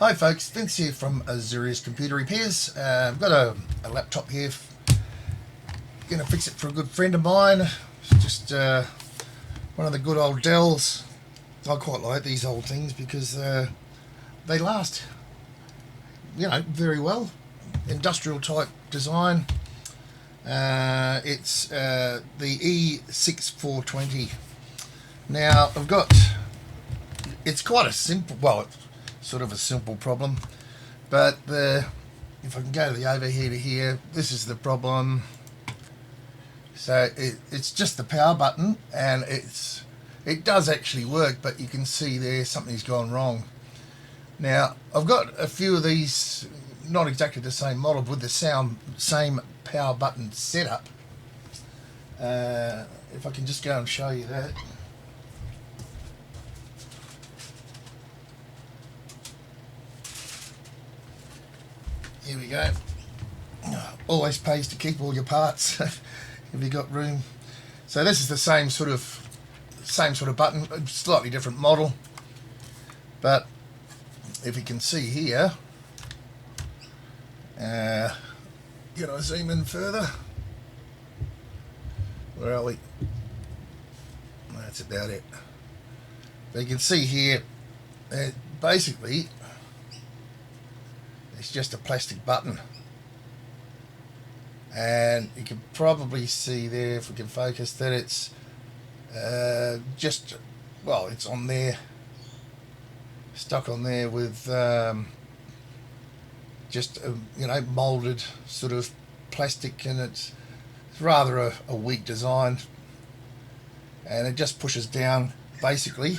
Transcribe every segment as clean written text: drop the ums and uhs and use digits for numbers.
Hi folks, Vince here from Azurius Computer Repairs. I've got a laptop here, going to fix it for a good friend of mine. It's just one of the good old Dells. I quite like these old things because they last, very well. Industrial type design. It's the E6420. Now it's quite a simple, it's sort of a simple problem, but if I can go to the overheater here, this is the problem. So it's just the power button, and it does actually work, but you can see there something's gone wrong. Now I've got a few of these, not exactly the same model, with the same power button setup. If I can just go and show you that. Here we go. Always pays to keep all your parts if you've got room. So this is the same sort of button, slightly different model. But if you can see here, gonna zoom in further. Where are we? That's about it. But you can see here, basically, it's just a plastic button, and you can probably see there, if we can focus, that it's it's on there, stuck on there with molded sort of plastic, and it's rather a weak design, and it just pushes down basically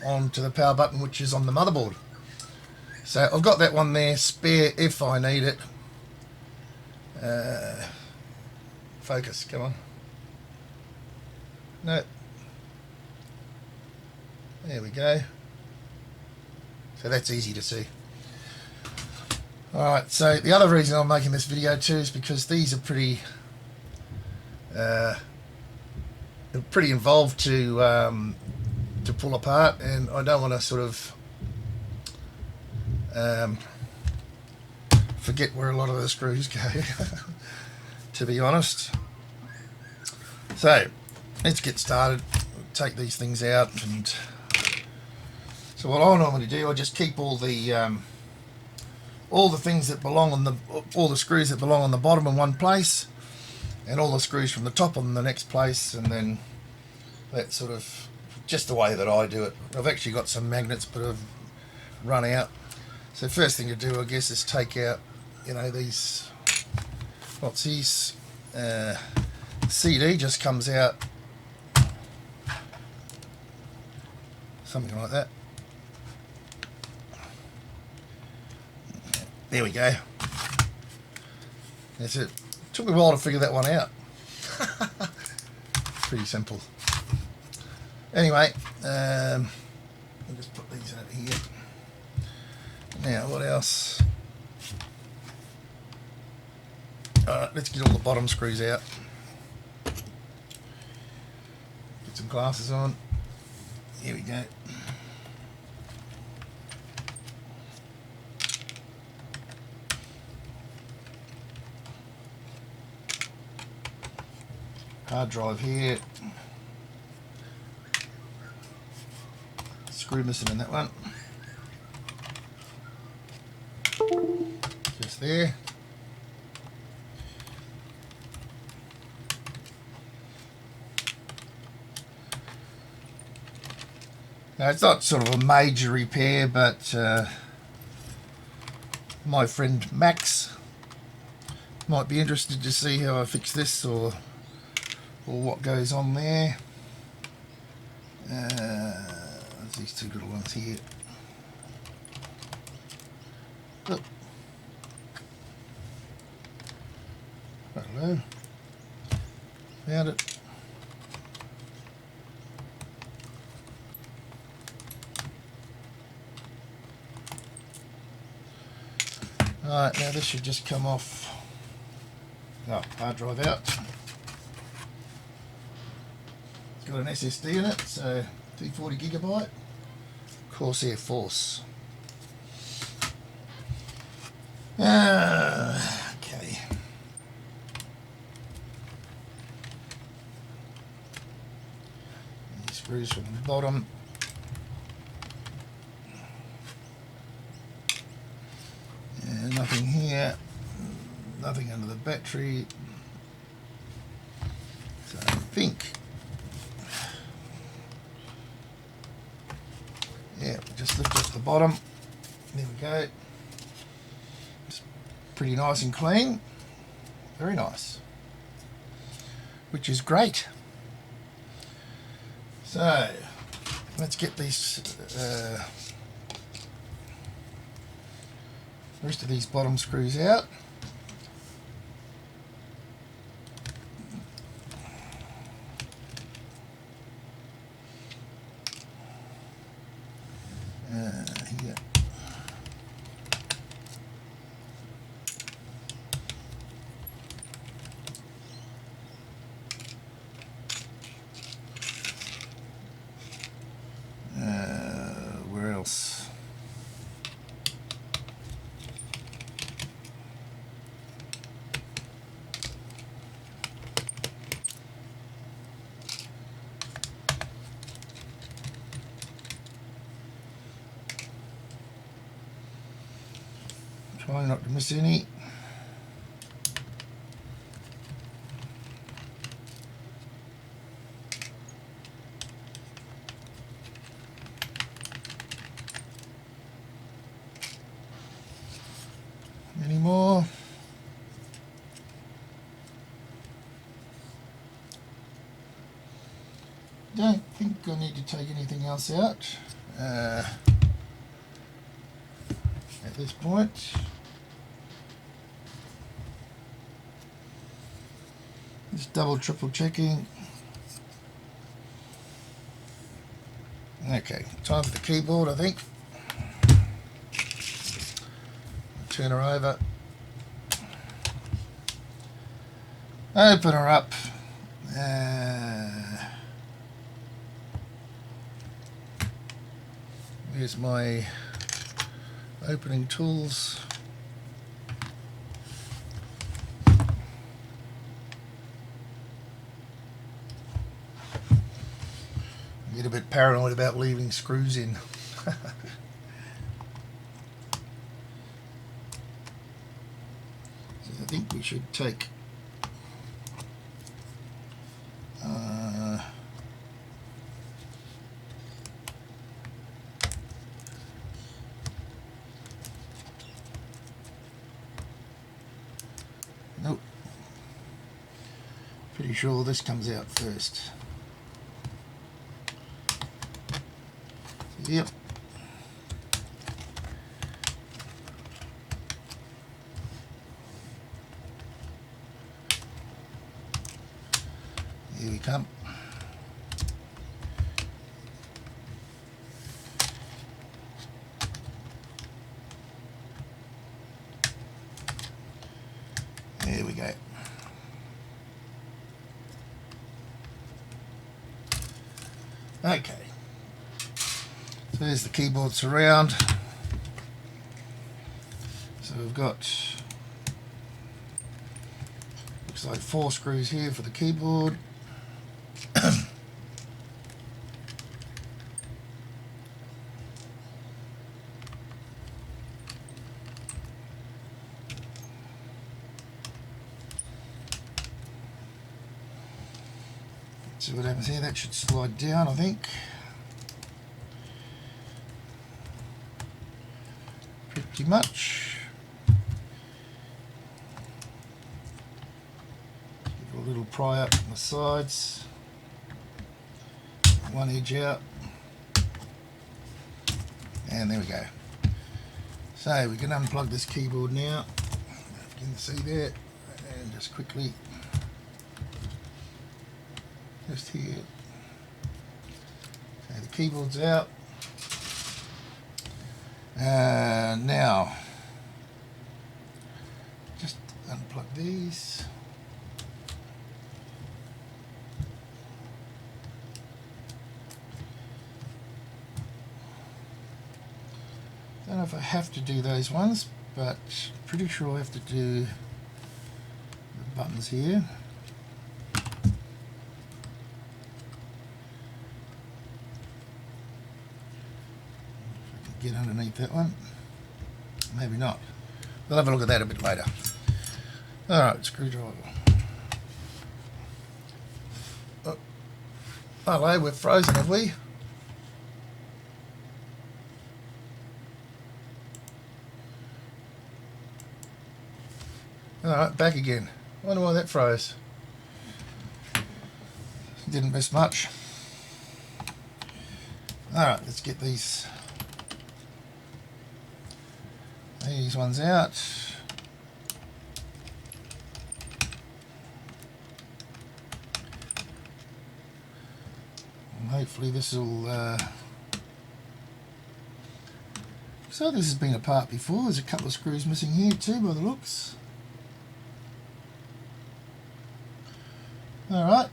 onto the power button, which is on the motherboard. So I've got that one there spare if I need it. Focus, come on. No. There we go. So that's easy to see. Alright, so the other reason I'm making this video too is because these are pretty involved to pull apart, and I don't want to sort of forget where a lot of the screws go, to be honest. So let's get started. Take these things out, and so what I normally do, I just keep all the things that belong on all the screws that belong on the bottom in one place, and all the screws from the top on the next place, and then that's sort of just the way that I do it. I've actually got some magnets, but I've run out. So first thing to do, I guess, is take out, these, what's these, CD just comes out, something like that. There we go. That's it. Took me a while to figure that one out. Pretty simple. Anyway, I'll just put these out here. Now, what else? Alright, let's get all the bottom screws out. Get some glasses on. Here we go. Hard drive here. Screw missing in that one. Just there. Now it's not sort of a major repair, but my friend Max might be interested to see how I fix this, or what goes on there. There's these two little ones here. Oh. Hello. Found it. Alright, now this should just come off. Oh, hard drive out. It's got an SSD in it, so 240 gigabyte. Corsair Force. Okay. These screws from the bottom. And nothing here. Nothing under the battery. So I think, yeah, just lift up the bottom. There we go. It's pretty nice and clean. Very nice. Which is great. So let's get these rest of these bottom screws out. Here. Where else? Trying not to miss any. Any more? Don't think I need to take anything else out at this point. Just double, triple checking. Okay, time for the keyboard, I think. Turn her over. Open her up. Here's my opening tools. Get a bit paranoid about leaving screws in. So I think we should take nope. Pretty sure this comes out first. Yep. Here we come. There we go. Okay. So there's the keyboard surround. So we've got, looks like 4 screws here for the keyboard. See what happens here. That should slide down, I think. Pretty much. Give it a little pry up on the sides. One edge out. And there we go. So we can unplug this keyboard now. You can see there. And just quickly. Just here. So the keyboard's out. Now, just unplug these. Don't know if I have to do those ones, but pretty sure I have to do the buttons here. Get underneath that one. Maybe not. We'll have a look at that a bit later. Alright, screwdriver. Oh, hello, we're frozen, have we? Alright, back again. I wonder why that froze. Didn't miss much. Alright, let's get these ones out. And hopefully this will so this has been apart before. There's a couple of screws missing here too by the looks. Alright.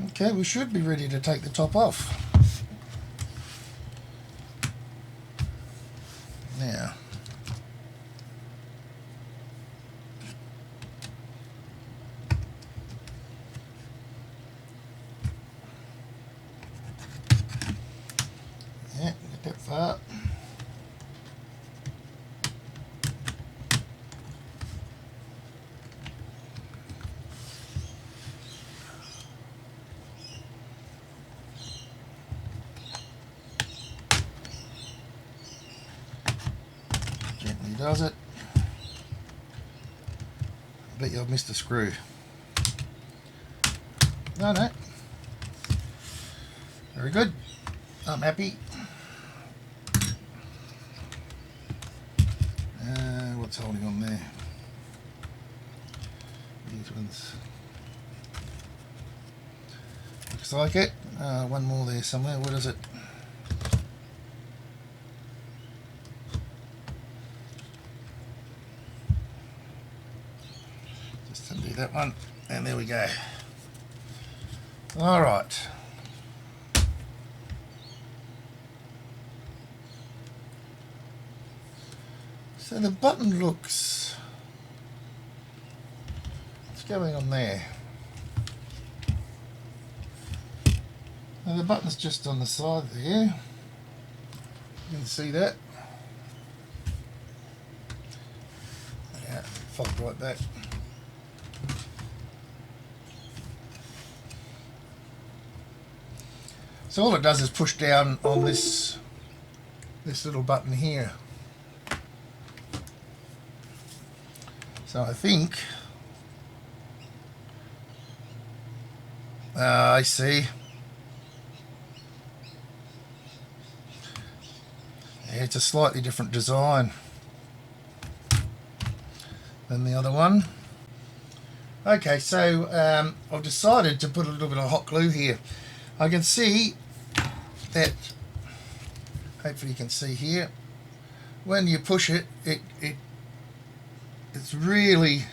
Okay, we should be ready to take the top off. Now, yeah, get that far. Gently does it. I bet you I've missed a screw. No. Very good. I'm happy. What's holding on there? These ones. Looks like it. One more there somewhere. What is it? Just undo that one. And there we go. Alright. So the button looks... What's going on there? Now the button's just on the side there. You can see that. Yeah, fold right back. So all it does is push down on this little button here. So I think I see. Yeah, it's a slightly different design than the other one. Okay, so I've decided to put a little bit of hot glue here. I can see that, hopefully you can see here, when you push it, it's really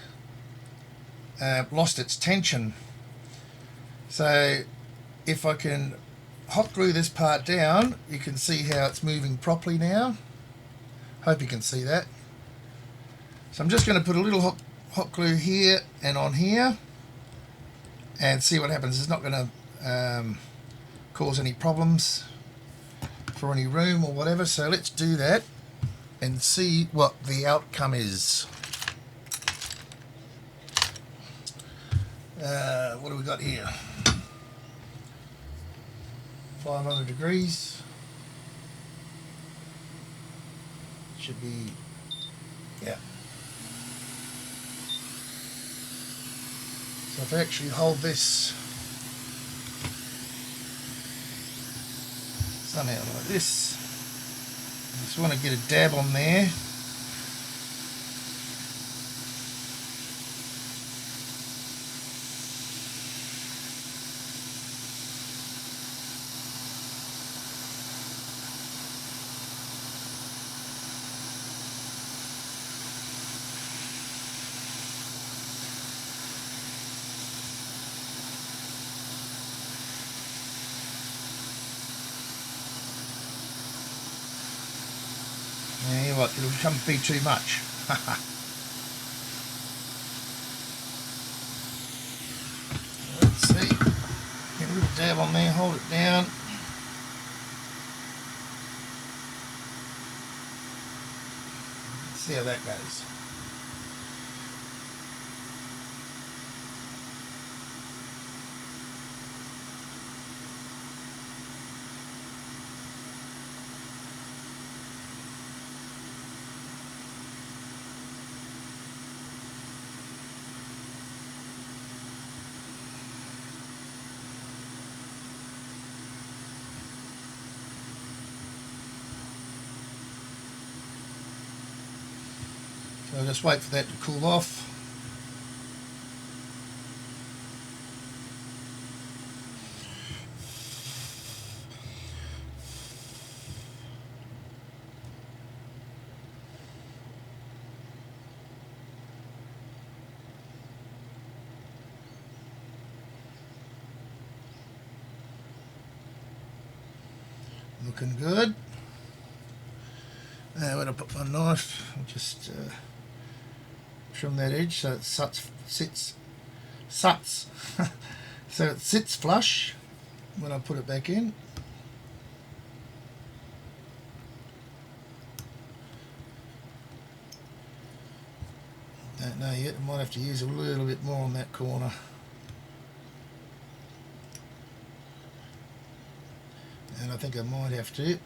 lost its tension. So if I can hot glue this part down, you can see how it's moving properly now. Hope you can see that. So I'm just going to put a little hot glue here and on here and see what happens. It's not going to cause any problems for any room or whatever, so let's do that and see what the outcome is. What do we got here? 500 degrees. Should be, yeah. So if I actually hold this somehow like this, I just want to get a dab on there. like it'll be too much. Let's see. Get a little dab on there, hold it down. See how that goes. So I'll just wait for that to cool off. Looking good. Now when I put my knife, I'll just trim that edge so it sits so it sits flush when I put it back in. Don't know yet, I might have to use a little bit more on that corner. And I think I might have to.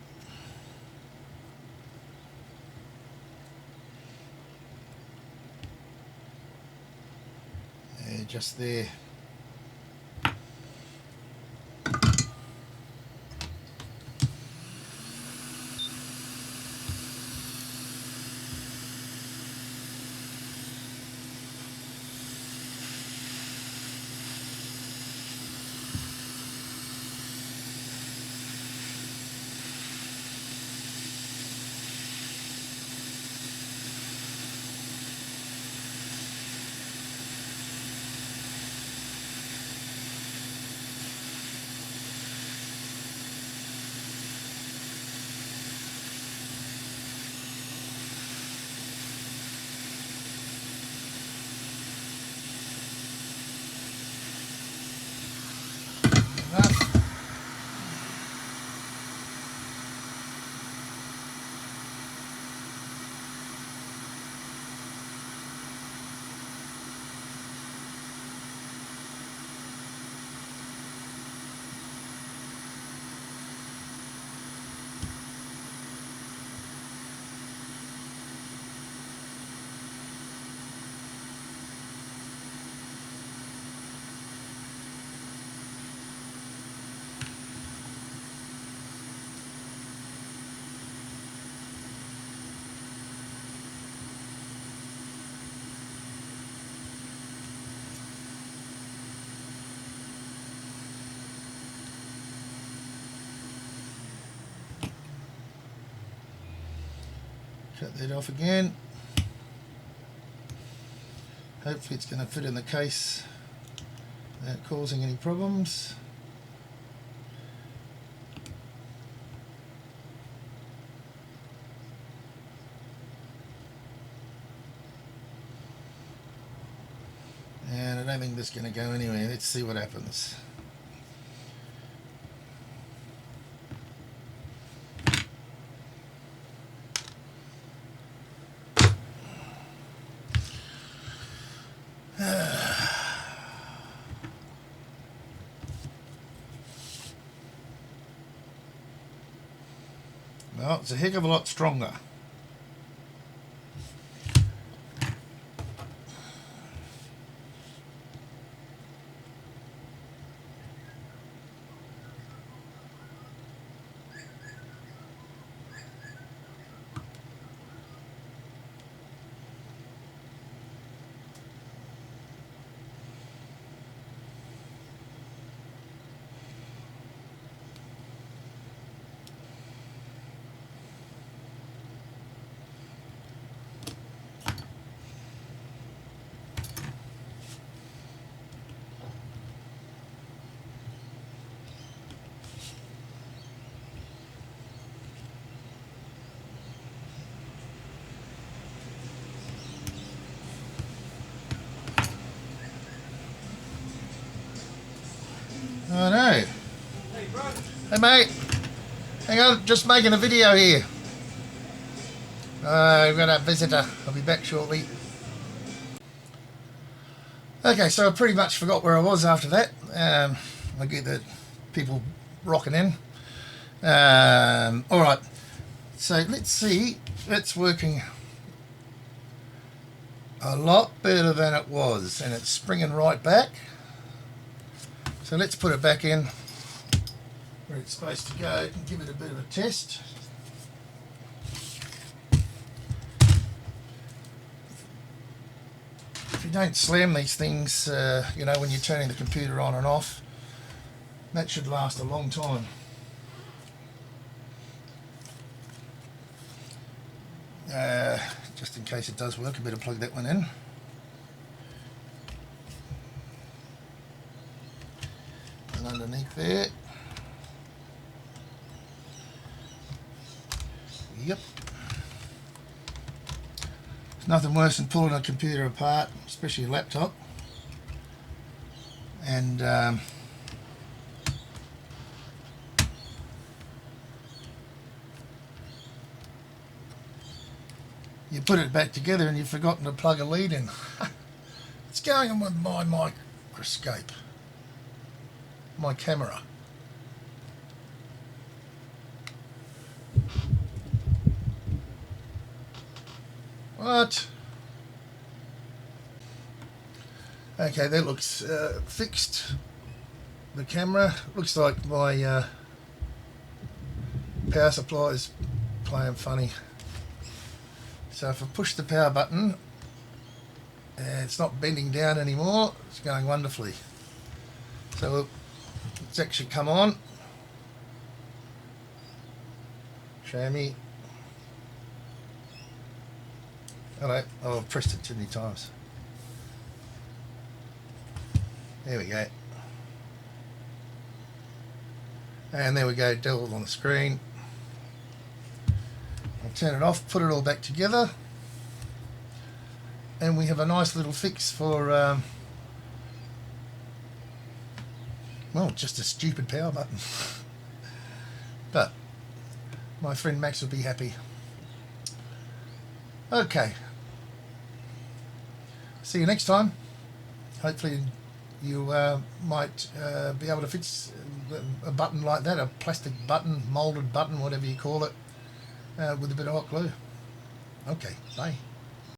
Yeah, just there. Shut that off again. Hopefully it's going to fit in the case without causing any problems. And I don't think this is going to go anywhere. Let's see what happens. Well, it's a heck of a lot stronger. I know. Hey mate, hang on, just making a video here. We've got a visitor. I'll be back shortly. Okay, so I pretty much forgot where I was after that. I get the people rocking in. Alright, so let's see. It's working a lot better than it was, and it's springing right back. So let's put it back in where it's supposed to go and give it a bit of a test. If you don't slam these things, you know, when you're turning the computer on and off, that should last a long time. Just in case it does work, I better plug that one in. And underneath there. Yep. There's nothing worse than pulling a computer apart, especially a laptop, and you put it back together and you've forgotten to plug a lead in. What's going on with my microscope? My camera. What? Okay, that looks fixed. The camera looks like my power supply is playing funny. So if I push the power button, it's not bending down anymore. It's going wonderfully. So it's actually come on. Show me. Hello. Oh, I've pressed it too many times. There we go. And there we go, Dell on the screen. I'll turn it off, put it all back together, and we have a nice little fix for, well, just a stupid power button. But my friend Max will be happy. Okay. See you next time. Hopefully you might be able to fix a button like that, a plastic button, moulded button, whatever you call it, with a bit of hot glue. Okay, bye.